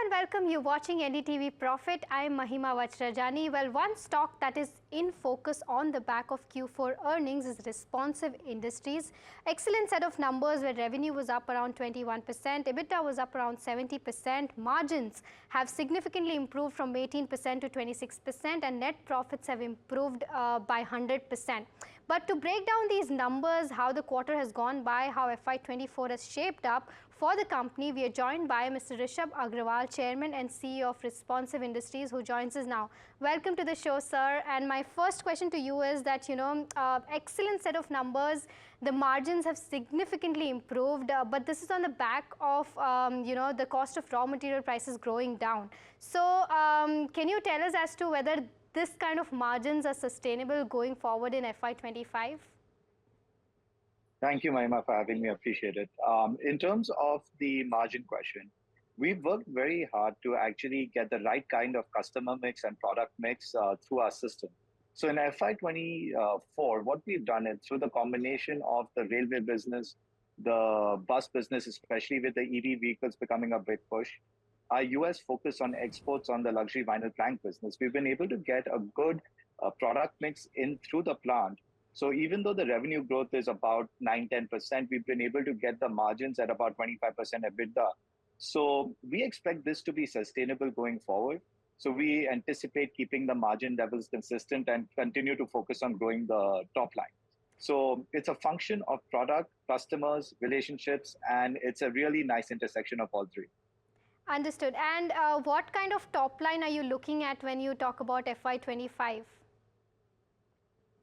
and welcome. You're watching NDTV Profit. I'm Mahima Vajrajani. Well, one stock that is in focus on the back of Q4 earnings is Responsive Industries. Excellent set of numbers where revenue was up around 21%, EBITDA was up around 70%, margins have significantly improved from 18% to 26%, and net profits have improved by 100%. But to break down these numbers, how the quarter has gone by, how FY24 has shaped up for the company, we are joined by Mr. Rishabh Agarwal, Chairman and CEO of Responsive Industries, who joins us now. Welcome to the show, sir. And my first question to you is that, excellent set of numbers. The margins have significantly improved, but this is on the back of, the cost of raw material prices going down. So can you tell us as to whether this kind of margins are sustainable going forward in FY25? Thank you, Mahima, for having me. Appreciate it. In terms of the margin question, we've worked very hard to actually get the right kind of customer mix and product mix through our system. So in FY24, what we've done is through the combination of the railway business, the bus business, especially with the EV vehicles becoming a big push, our US focus on exports on the luxury vinyl plank business, we've been able to get a good product mix in through the plant. So even though the revenue growth is about 9-10%, we've been able to get the margins at about 25% EBITDA. So we expect this to be sustainable going forward. So we anticipate keeping the margin levels consistent and continue to focus on growing the top line. So it's a function of product, customers, relationships, and it's a really nice intersection of all three. Understood. And what kind of top line are you looking at when you talk about FY25?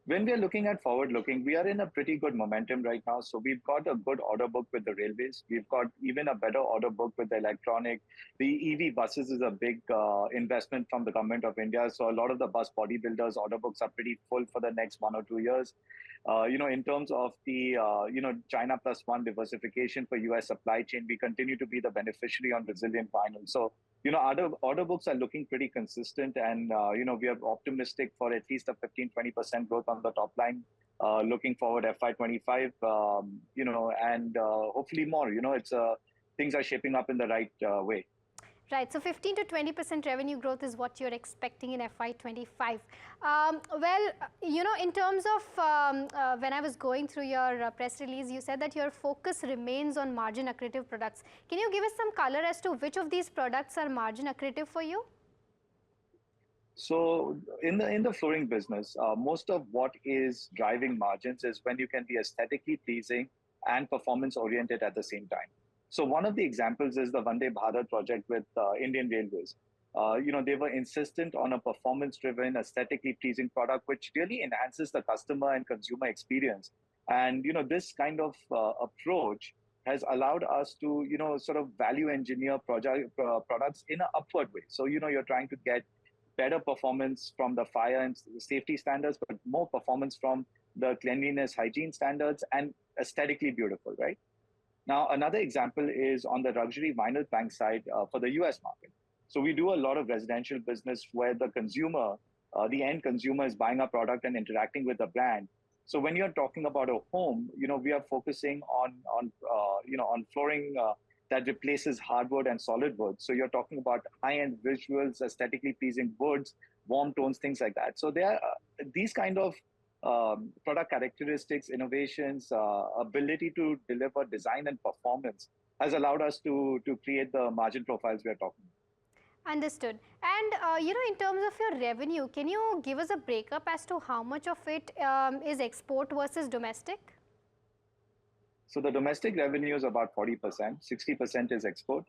When we are looking at forward-looking, we are in a pretty good momentum right now. So we've got a good order book with the railways. We've got even a better order book with the electronic. The EV buses is a big investment from the government of India. So a lot of the bus bodybuilders' order books are pretty full for the next 1 or 2 years. In terms of the, China plus one diversification for US supply chain, we continue to be the beneficiary on resilient vinyl. So, order books are looking pretty consistent, and, we are optimistic for at least a 15-20% growth on the top line, looking forward FY25, and hopefully more. Things are shaping up in the right way. Right, so 15 to 20% revenue growth is what you're expecting in FY25. In terms of when I was going through your press release, you said that your focus remains on margin accretive products. Can you give us some color as to which of these products are margin accretive for you? So in the flooring business, most of what is driving margins is when you can be aesthetically pleasing and performance oriented at the same time. So one of the examples is the Vande Bharat project with Indian Railways. They were insistent on a performance-driven, aesthetically pleasing product, which really enhances the customer and consumer experience. And, this kind of approach has allowed us to, sort of value engineer products in an upward way. So, you're trying to get better performance from the fire and safety standards, but more performance from the cleanliness, hygiene standards, and aesthetically beautiful, right? Now, another example is on the luxury vinyl plank side for the US market. So we do a lot of residential business where the consumer, the end consumer is buying a product and interacting with the brand. So when you're talking about a home, we are focusing on flooring that replaces hardwood and solid wood. So you're talking about high-end visuals, aesthetically pleasing woods, warm tones, things like that. So there are these kind of product characteristics, innovations, ability to deliver design and performance has allowed us to create the margin profiles we are talking about. Understood. And, in terms of your revenue, can you give us a breakup as to how much of it is export versus domestic? So the domestic revenue is about 40%, 60% is export.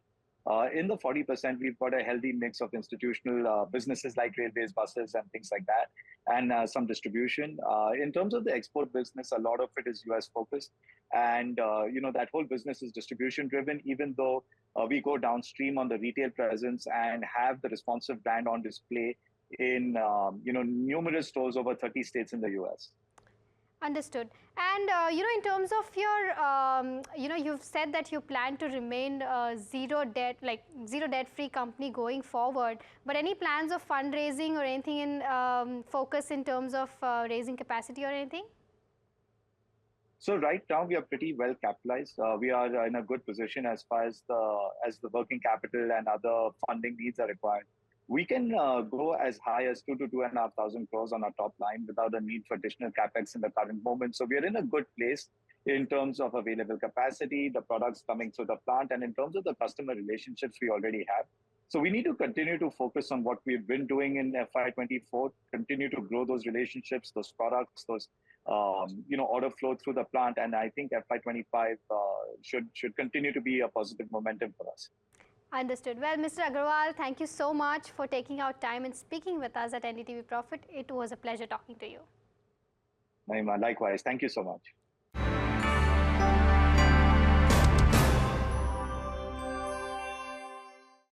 In the 40%, we've got a healthy mix of institutional businesses like railways, buses, and things like that, and some distribution. In terms of the export business, a lot of it is US focused. And, that whole business is distribution driven, even though we go downstream on the retail presence and have the Responsive brand on display in, numerous stores over 30 states in the US. Understood. And, in terms of your, you've said that you plan to remain zero debt-free company going forward. But any plans of fundraising or anything in focus in terms of raising capacity or anything? So right now we are pretty well capitalized. We are in a good position as far as the working capital and other funding needs are required. We can go as high as 2 to 2,500 crores on our top line without a need for additional capex in the current moment. So we are in a good place in terms of available capacity, the products coming through the plant, and in terms of the customer relationships we already have. So we need to continue to focus on what we've been doing in FY24, continue to grow those relationships, those products, those order flow through the plant. And I think FY25 should continue to be a positive momentum for us. Understood. Well, Mr. Agarwal, thank you so much for taking out time and speaking with us at NDTV Profit. It was a pleasure talking to you. Mahima, likewise. Thank you so much.